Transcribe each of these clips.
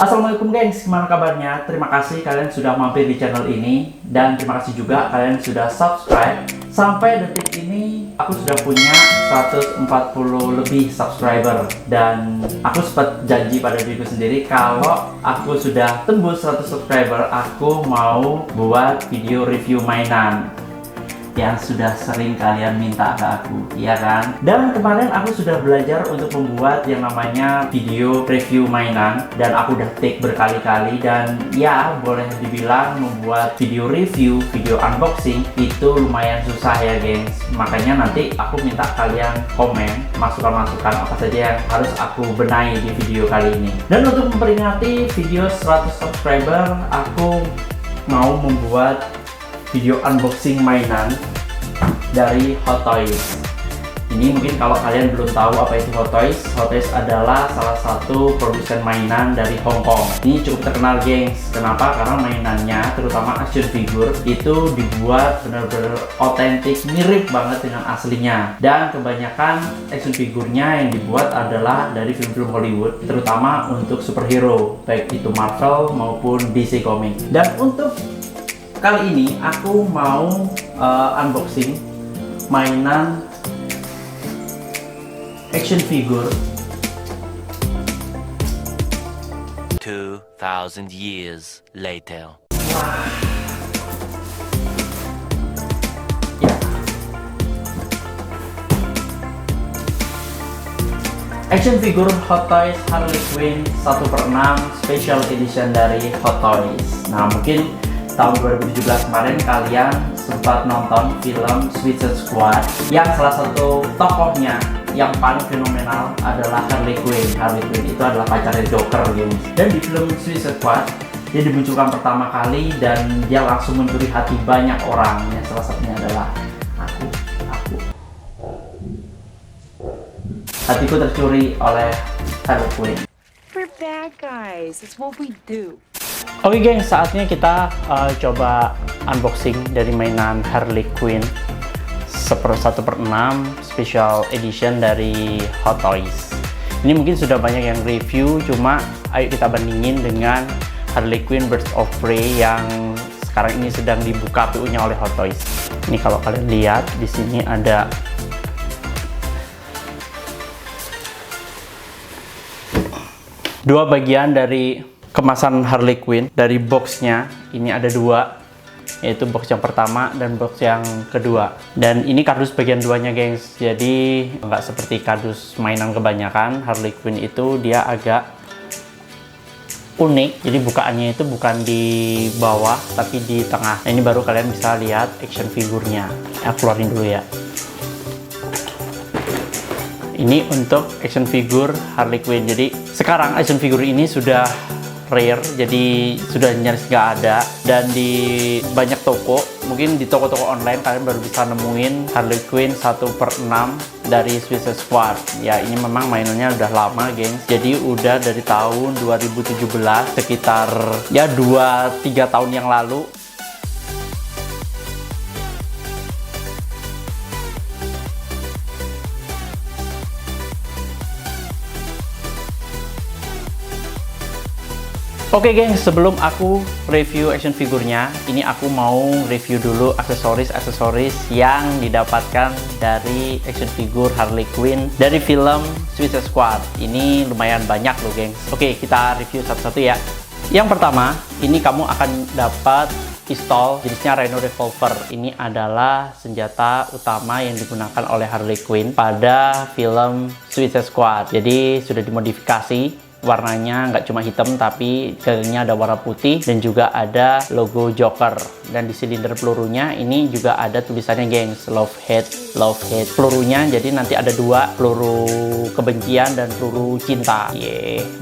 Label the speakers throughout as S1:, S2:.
S1: Assalamualaikum gengs, gimana kabarnya? Terima kasih kalian sudah mampir di channel ini. Dan terima kasih juga kalian sudah subscribe. Sampai detik ini aku sudah punya 140 lebih subscriber. Dan aku sempat janji pada diriku sendiri kalau aku sudah tembus 100 subscriber, aku mau buat video review mainan yang sudah sering kalian minta ke aku, ya kan? Dan kemarin aku sudah belajar untuk membuat yang namanya video review mainan, dan aku udah take berkali-kali, dan ya boleh dibilang membuat video review, video unboxing itu lumayan susah ya gengs. Makanya nanti aku minta kalian komen masukan-masukan apa saja yang harus aku benahi di video kali ini. Dan untuk memperingati video 100 subscriber, aku mau membuat video unboxing mainan dari Hot Toys. Ini mungkin kalau kalian belum tahu apa itu Hot Toys. Hot Toys adalah salah satu produsen mainan dari Hong Kong. Ini cukup terkenal gengs. Kenapa? Karena mainannya, terutama action figure, itu dibuat benar-benar otentik, mirip banget dengan aslinya. Dan kebanyakan action figurnya yang dibuat adalah dari film-film Hollywood, terutama untuk superhero, baik itu Marvel maupun DC Comics. Dan untuk kali ini aku mau unboxing mainan action figure
S2: 2000 years later.
S1: Ya. Action figure Hot Toys Harley Quinn 1/6 Special Edition dari Hot Toys. Nah, mungkin tahun 2017 kemarin kalian sempat nonton film Suicide Squad yang salah satu tokohnya yang paling fenomenal adalah Harley Quinn. Harley Quinn itu adalah pacarnya Joker gitu. Dan di film Suicide Squad dia dimunculkan pertama kali dan dia langsung mencuri hati banyak orang. Ya, salah satunya adalah aku. Hatiku tercuri oleh Harley Quinn.
S3: We're bad guys. It's what we do.
S1: Oke geng, saatnya kita coba unboxing dari mainan Harley Quinn 1/6 Special Edition dari Hot Toys. Ini mungkin sudah banyak yang review, cuma ayo kita bandingin dengan Harley Quinn Birds of Prey yang sekarang ini sedang dibuka PU-nya oleh Hot Toys. Ini kalau kalian lihat di sini ada dua bagian dari kemasan Harley Quinn. Dari boxnya ini ada dua, yaitu box yang pertama dan box yang kedua. Dan ini kardus bagian duanya gengs, jadi nggak seperti kardus mainan kebanyakan. Harley Quinn itu dia agak unik, jadi bukaannya itu bukan di bawah tapi di tengah. Nah, ini baru kalian bisa lihat action figurnya. Aku keluarin dulu ya. Ini untuk action figure Harley Quinn. Jadi sekarang action figure ini sudah rare, jadi sudah nyaris nggak ada. Dan di banyak toko, mungkin di toko-toko online kalian baru bisa nemuin Harley Quinn 1/6 dari Suicide Squad. Ya, ini memang mainannya udah lama geng, jadi udah dari tahun 2017, sekitar ya 2-3 tahun yang lalu. Oke geng, sebelum aku review action figurnya, ini aku mau review dulu aksesoris yang didapatkan dari action figure Harley Quinn dari film Suicide Squad. Ini lumayan banyak loh geng. Oke, kita review satu-satu ya. Yang pertama, ini kamu akan dapat pistol jenisnya Rhino Revolver. Ini adalah senjata utama yang digunakan oleh Harley Quinn pada film Suicide Squad. Jadi sudah dimodifikasi. Warnanya nggak cuma hitam tapi kelilingnya ada warna putih dan juga ada logo Joker. Dan di silinder pelurunya ini juga ada tulisannya gengs, love hate. Pelurunya jadi nanti ada dua, peluru kebencian dan peluru cinta.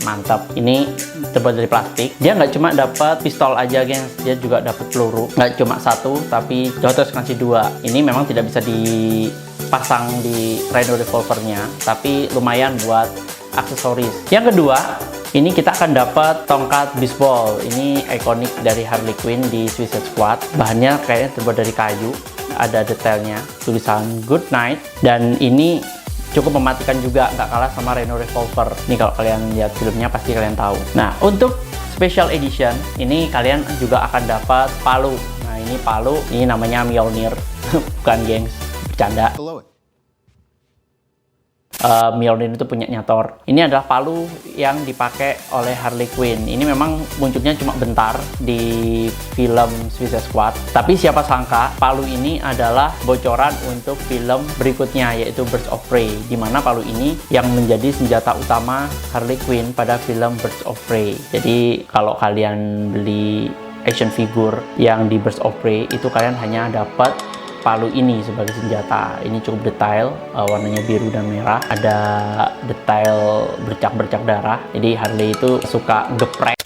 S1: Mantap. Ini terbuat dari plastik. Dia nggak cuma dapat pistol aja gengs, dia juga dapat peluru. Nggak cuma satu tapi harus kasih dua. Ini memang tidak bisa dipasang di Rhino Revolvernya, tapi lumayan buat aksesoris. Yang kedua, ini kita akan dapat tongkat baseball. Ini ikonik dari Harley Quinn di Suicide Squad. Bahannya kayaknya terbuat dari kayu. Ada detailnya, tulisan Good Night. Dan ini cukup mematikan juga, nggak kalah sama Rhino Revolver. Ini kalau kalian lihat filmnya pasti kalian tahu. Nah, untuk Special Edition, ini kalian juga akan dapat palu. Nah, ini palu, ini namanya Mjolnir. Bukan, gengs, bercanda. Mjolnir itu punyanya Thor. Ini adalah palu yang dipakai oleh Harley Quinn. Ini memang munculnya cuma bentar di film Suicide Squad. Tapi siapa sangka palu ini adalah bocoran untuk film berikutnya, yaitu Birds of Prey. Dimana palu ini yang menjadi senjata utama Harley Quinn pada film Birds of Prey. Jadi kalau kalian beli action figure yang di Birds of Prey, itu kalian hanya dapat palu ini sebagai senjata. Ini cukup detail, warnanya biru dan merah, ada detail bercak-bercak darah. Jadi Harley itu suka geprek.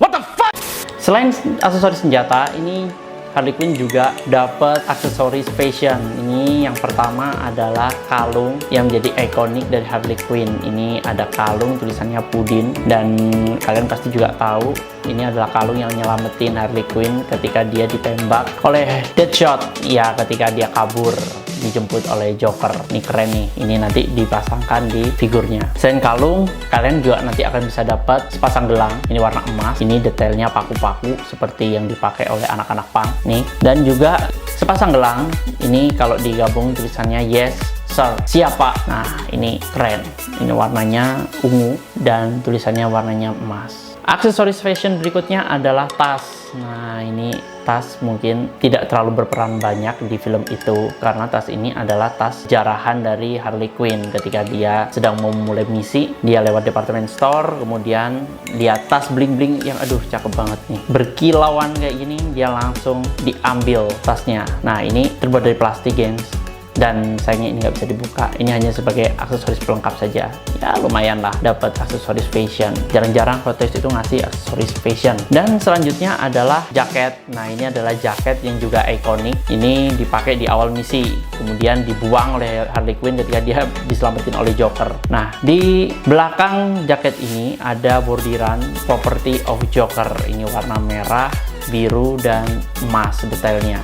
S1: What the fuck? Selain aksesoris senjata, ini Harley Quinn juga dapat aksesoris fashion. Ini yang pertama adalah kalung yang menjadi ikonik dari Harley Quinn. Ini ada kalung tulisannya Pudin, dan kalian pasti juga tahu ini adalah kalung yang nyelamatin Harley Quinn ketika dia ditembak oleh Deadshot. Ya, ketika dia kabur dijemput oleh Joker. Ini keren nih. Ini nanti dipasangkan di figurnya. Selain kalung, kalian juga nanti akan bisa dapat sepasang gelang. Ini warna emas. Ini detailnya paku-paku seperti yang dipakai oleh anak-anak punk nih. Dan juga sepasang gelang. Ini kalau digabung tulisannya Yes Sir, siapa? Nah, ini keren. Ini warnanya ungu dan tulisannya warnanya emas. Aksesoris fashion berikutnya adalah tas. Nah, ini tas mungkin tidak terlalu berperan banyak di film itu, karena tas ini adalah tas jarahan dari Harley Quinn. Ketika dia sedang memulai misi, dia lewat department store, kemudian lihat tas bling-bling yang aduh cakep banget nih, berkilauan kayak gini, dia langsung diambil tasnya. Nah, ini terbuat dari plastik, gengs, dan sayangnya ini nggak bisa dibuka. Ini hanya sebagai aksesoris pelengkap saja. Ya lumayan lah dapat aksesoris fashion. Jarang-jarang Hot Toys itu ngasih aksesoris fashion. Dan selanjutnya adalah jaket. Nah, ini adalah jaket yang juga ikonik. Ini dipakai di awal misi, kemudian dibuang oleh Harley Quinn ketika dia diselamatin oleh Joker. Nah, di belakang jaket ini ada bordiran Property of Joker. Ini warna merah, biru, dan emas detailnya.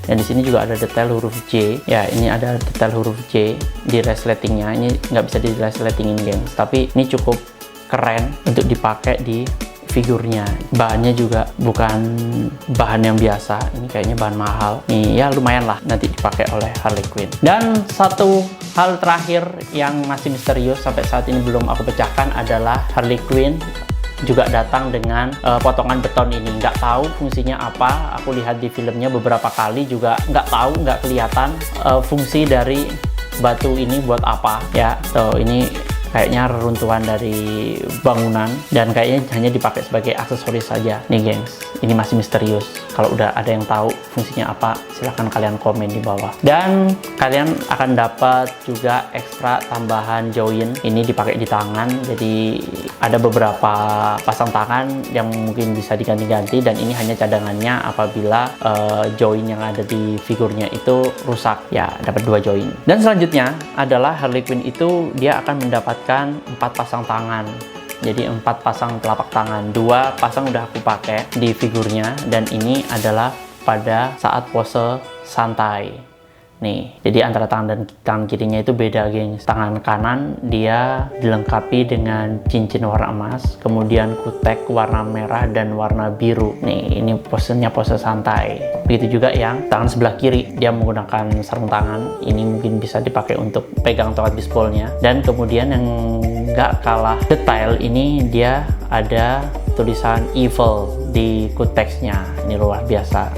S1: Dan di sini juga ada detail huruf J. Ya, ini ada detail huruf J di resletingnya. Ini nggak bisa di resletingin, gengs. Tapi ini cukup keren untuk dipakai di figurnya. Bahannya juga bukan bahan yang biasa. Ini kayaknya bahan mahal. Nih, ya lumayan lah nanti dipakai oleh Harley Quinn. Dan satu hal terakhir yang masih misterius sampai saat ini belum aku pecahkan adalah Harley Quinn juga datang dengan potongan beton ini. Nggak tahu fungsinya apa. Aku lihat di filmnya beberapa kali juga nggak tahu, nggak kelihatan fungsi dari batu ini buat apa ya. So ini kayaknya reruntuhan dari bangunan dan kayaknya hanya dipakai sebagai aksesoris saja nih, gengs. Ini masih misterius. Kalau udah ada yang tahu fungsinya apa, silahkan kalian komen di bawah. Dan kalian akan dapat juga ekstra tambahan join. Ini dipakai di tangan, jadi ada beberapa pasang tangan yang mungkin bisa diganti-ganti, dan ini hanya cadangannya apabila join yang ada di figurnya itu rusak. Ya, dapat 2 join. Dan selanjutnya adalah Harley Quinn itu dia akan mendapatkan 4 pasang tangan. Jadi 4 pasang telapak tangan. 2 pasang udah aku pakai di figurnya, dan ini adalah pada saat pose santai. Nih, jadi antara tangan dan tangan kirinya itu beda, gengs. Tangan kanan dia dilengkapi dengan cincin warna emas, kemudian kutek warna merah dan warna biru. Nih, ini posenya pose santai. Begitu juga yang tangan sebelah kiri, dia menggunakan sarung tangan. Ini mungkin bisa dipakai untuk pegang tongkat baseballnya. Dan kemudian yang nggak kalah detail ini, dia ada tulisan evil di kuteksnya. Ini luar biasa.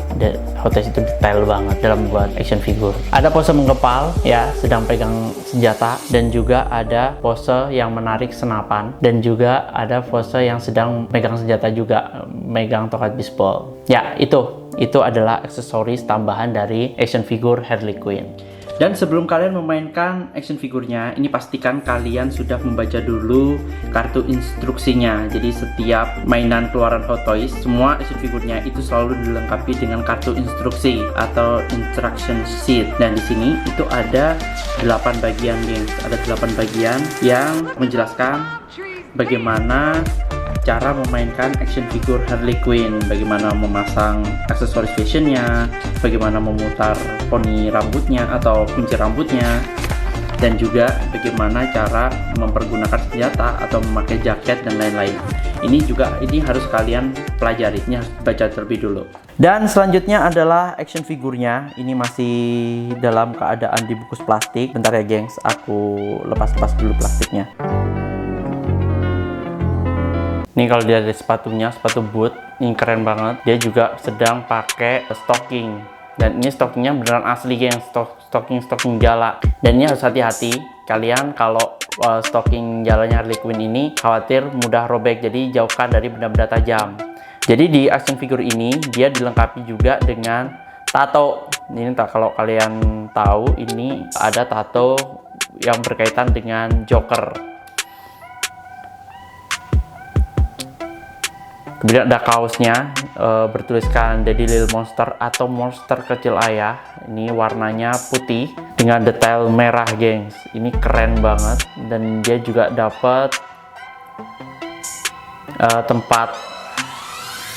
S1: Hot Toys itu detail banget dalam membuat action figure. Ada pose menggepal ya, sedang pegang senjata, dan juga ada pose yang menarik senapan, dan juga ada pose yang sedang megang senjata juga, megang tongkat baseball. Ya, itu adalah aksesoris tambahan dari action figure Harley Quinn. Dan sebelum kalian memainkan action figurnya, ini pastikan kalian sudah membaca dulu kartu instruksinya. Jadi setiap mainan keluaran Hot Toys, semua action figurnya itu selalu dilengkapi dengan kartu instruksi atau instruction sheet. Dan di sini itu ada 8 bagian, gengs. Ada 8 bagian yang menjelaskan bagaimana cara memainkan action figure Harley Quinn, bagaimana memasang aksesoris fashionnya, bagaimana memutar poni rambutnya atau kunci rambutnya, dan juga bagaimana cara mempergunakan senjata atau memakai jaket dan lain-lain. Ini harus kalian pelajari, ini harus baca terlebih dulu. Dan selanjutnya adalah action figurnya. Ini masih dalam keadaan dibungkus plastik. Bentar ya gengs, aku lepas-lepas dulu plastiknya. Ini kalau dia dari sepatunya, sepatu boot, ini keren banget. Dia juga sedang pakai stocking. Dan ini stockingnya beneran asli gengs, stocking jala. Dan ini harus hati-hati kalian kalau stocking jalanya Harley Quinn ini khawatir mudah robek, jadi jauhkan dari benda-benda tajam. Jadi di action figure ini dia dilengkapi juga dengan tato. Ini kalau kalian tahu, ini ada tato yang berkaitan dengan Joker. Kemudian ada kaosnya bertuliskan Daddy Little Monster atau monster kecil ayah. Ini warnanya putih dengan detail merah gengs. Ini keren banget, dan dia juga dapat tempat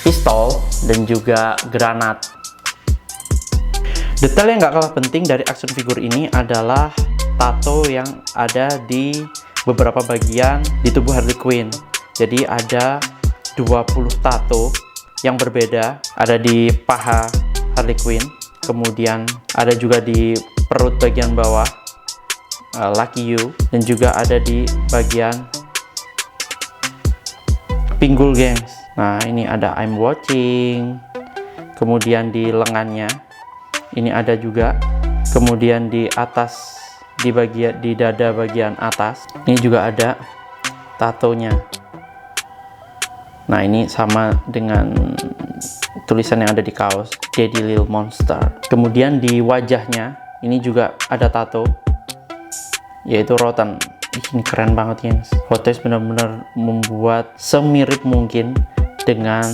S1: pistol dan juga granat. Detail yang gak kalah penting dari action figure ini adalah tato yang ada di beberapa bagian di tubuh Harley Quinn. Jadi ada 20 tato yang berbeda, ada di paha Harley Quinn, kemudian ada juga di perut bagian bawah Lucky You, dan juga ada di bagian pinggul gengs. Nah, ini ada I'm watching, kemudian di lengannya ini ada juga, kemudian di atas di dada bagian atas ini juga ada tatonya. Nah, ini sama dengan tulisan yang ada di kaos, Daddy Little Monster. Kemudian di wajahnya ini juga ada tato, yaitu Rotten. Ini keren banget guys. Hot Toys benar-benar membuat semirip mungkin dengan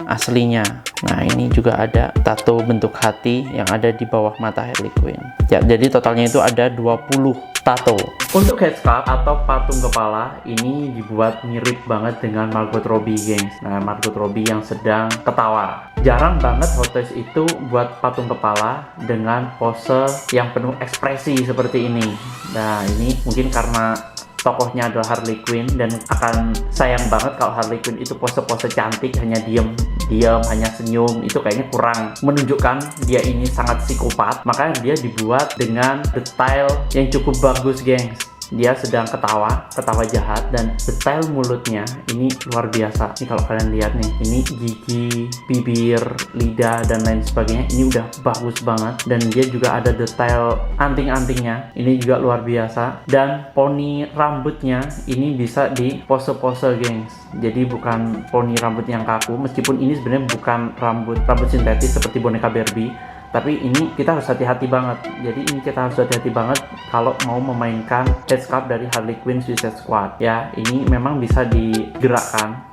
S1: aslinya. Nah, ini juga ada tato bentuk hati yang ada di bawah mata Harley Quinn. Ya, jadi totalnya itu ada 20 tato. Untuk headscarf atau patung kepala ini dibuat mirip banget dengan Margot Robbie gengs. Nah, Margot Robbie yang sedang ketawa. Jarang banget Hot Toys itu buat patung kepala dengan pose yang penuh ekspresi seperti ini. Nah, ini mungkin karena tokohnya adalah Harley Quinn, dan akan sayang banget kalau Harley Quinn itu pose-pose cantik hanya diem, hanya senyum, itu kayaknya kurang menunjukkan dia ini sangat psikopat. Makanya dia dibuat dengan detail yang cukup bagus gengs. Dia sedang ketawa jahat, dan detail mulutnya ini luar biasa. Ini kalau kalian lihat nih, ini gigi, bibir, lidah, dan lain sebagainya, ini udah bagus banget. Dan dia juga ada detail anting-antingnya, ini juga luar biasa. Dan poni rambutnya ini bisa di pose-pose gengs. Jadi bukan poni rambut yang kaku, meskipun ini sebenarnya bukan rambut sintetis seperti boneka Barbie. Tapi ini kita harus hati-hati banget. Jadi ini kita harus hati-hati banget kalau mau memainkan headscarf dari Harley Quinn Suicide Squad. Ya, ini memang bisa digerakkan.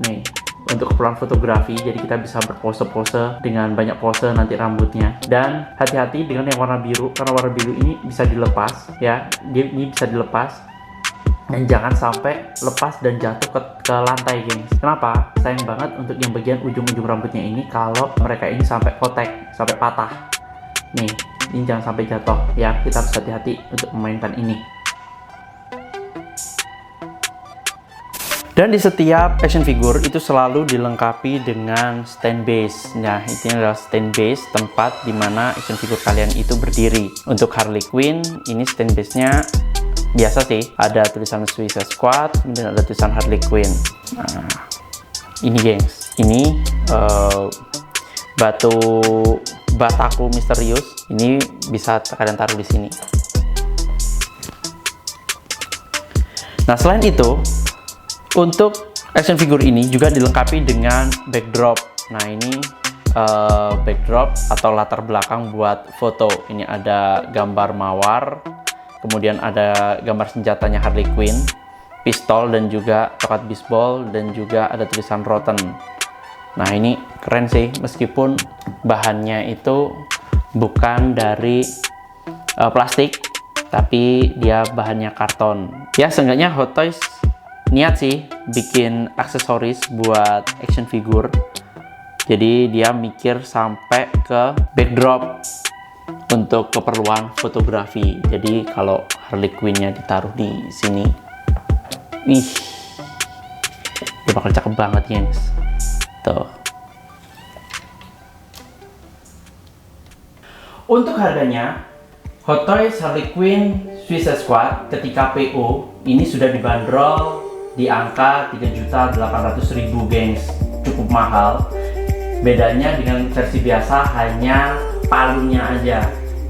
S1: Nih, untuk keperluan fotografi. Jadi kita bisa berpose-pose dengan banyak pose nanti rambutnya. Dan hati-hati dengan yang warna biru, karena warna biru ini bisa dilepas. Ya, ini bisa dilepas. Dan jangan sampai lepas dan jatuh ke lantai gengs. Kenapa? Sayang banget untuk yang bagian ujung-ujung rambutnya ini kalau mereka ini sampai kotek, sampai patah. Nih, ini jangan sampai jatuh ya. Kita harus hati-hati untuk memainkan ini. Dan di setiap action figure itu selalu dilengkapi dengan stand base. Nah, ini adalah stand base, tempat dimana action figure kalian itu berdiri. Untuk Harley Quinn, ini stand base-nya biasa sih, ada tulisan Suicide Squad, kemudian ada tulisan Harley Quinn. Nah, ini gengs, ini bataku misterius. Ini bisa kalian taruh di sini. Nah, selain itu, untuk action figure ini juga dilengkapi dengan backdrop. Nah, ini backdrop atau latar belakang buat foto. Ini ada gambar mawar. Kemudian ada gambar senjatanya Harley Quinn, pistol, dan juga tongkat bisbol, dan juga ada tulisan Rotten. Nah, ini keren sih, meskipun bahannya itu bukan dari plastik, tapi dia bahannya karton. Ya, seenggaknya Hot Toys niat sih bikin aksesoris buat action figure. Jadi dia mikir sampai ke backdrop untuk keperluan fotografi. Jadi kalau Harley Quinn-nya ditaruh di sini, wih, dia bakal cakep banget, gengs. Tuh. Untuk harganya, Hot Toys Harley Quinn Suicide Squad ketika PO ini sudah dibanderol di angka 3.800.000, gengs. Cukup mahal. Bedanya dengan versi biasa hanya palunya aja.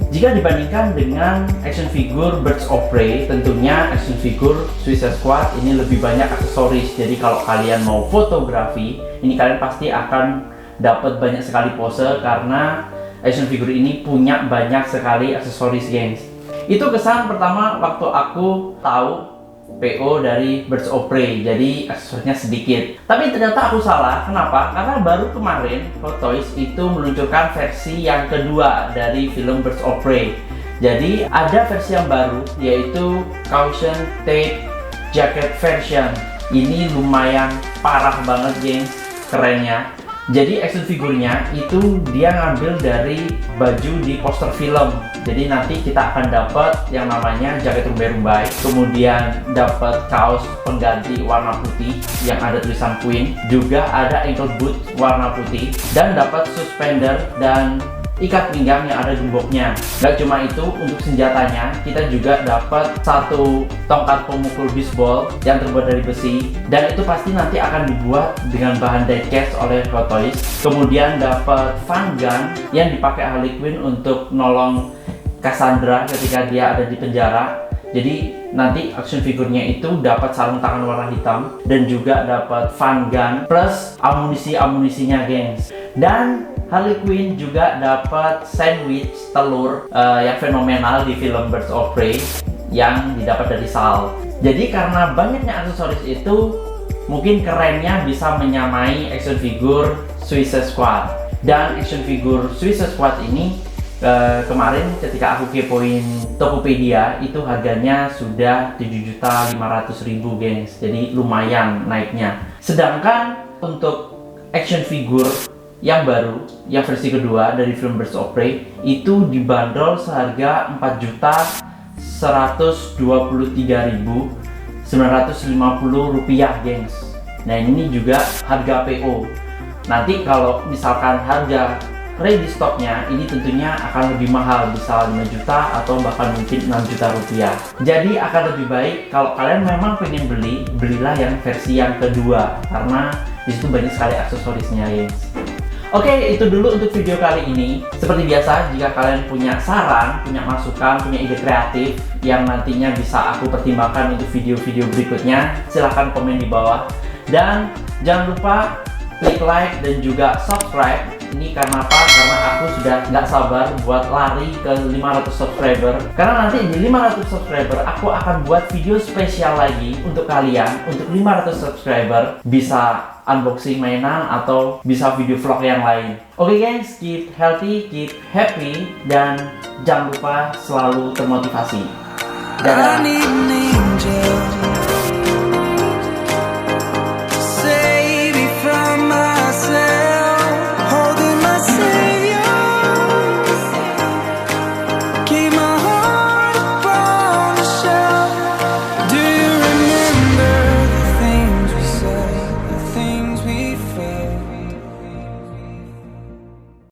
S1: Jika dibandingkan dengan action figure Birds of Prey, tentunya action figure Suicide Squad ini lebih banyak aksesoris. Jadi kalau kalian mau fotografi, ini kalian pasti akan dapat banyak sekali pose karena action figure ini punya banyak sekali aksesoris, gengs. Itu kesan pertama waktu aku tahu PO dari Birds of Prey, jadi aksesorisnya sedikit. Tapi ternyata aku salah. Kenapa? Karena baru kemarin Hot Toys itu meluncurkan versi yang kedua dari film Birds of Prey. Jadi ada versi yang baru, yaitu Caution Tape Jacket version. Ini lumayan parah banget, gengs, kerennya. Jadi action figurnya itu dia ngambil dari baju di poster film. Jadi nanti kita akan dapat yang namanya jaket rumbai-rumbai, kemudian dapat kaos pengganti warna putih yang ada tulisan Queen, juga ada ankle boot warna putih, dan dapat suspender dan ikat pinggang yang ada gemboknya. Gak cuma itu, untuk senjatanya kita juga dapat satu tongkat pemukul bisbol yang terbuat dari besi, dan itu pasti nanti akan dibuat dengan bahan diecast oleh Hot Toys. Kemudian dapat fun gun yang dipakai Harley Quinn untuk nolong Cassandra ketika dia ada di penjara. Jadi nanti action figurnya itu dapat sarung tangan warna hitam dan juga dapat fun gun plus amunisinya, gengs. Dan Harley Quinn juga dapat sandwich telur yang fenomenal di film Birds of Prey yang didapat dari Sal. Jadi karena banyaknya aksesoris itu, mungkin kerennya bisa menyamai action figure Suicide Squad. Dan action figure Suicide Squad ini kemarin ketika aku kepoin Tokopedia itu harganya sudah 7.500.000, gengs. Jadi lumayan naiknya. Sedangkan untuk action figure yang baru, yang versi kedua dari film Birds of Prey itu dibanderol seharga 4.123.950 rupiah, gengs. Nah ini juga harga PO. Nanti kalau misalkan harga ready stocknya ini tentunya akan lebih mahal, bisa 5 juta atau bahkan mungkin 6 juta rupiah. Jadi akan lebih baik kalau kalian memang pengen beli, belilah yang versi yang kedua karena disitu banyak sekali aksesorisnya, guys. Oke, itu dulu untuk video kali ini. Seperti biasa, jika kalian punya saran, punya masukan, punya ide kreatif yang nantinya bisa aku pertimbangkan untuk video-video berikutnya, silahkan komen di bawah. Dan jangan lupa klik like dan juga subscribe. Ini karena apa? Karena aku sudah nggak sabar buat lari ke 500 subscriber. Karena nanti di 500 subscriber aku akan buat video spesial lagi untuk kalian. Untuk 500 subscriber bisa unboxing mainan atau bisa video vlog yang lain. Oke, guys, keep healthy, keep happy, dan jangan lupa selalu termotivasi. Dadah.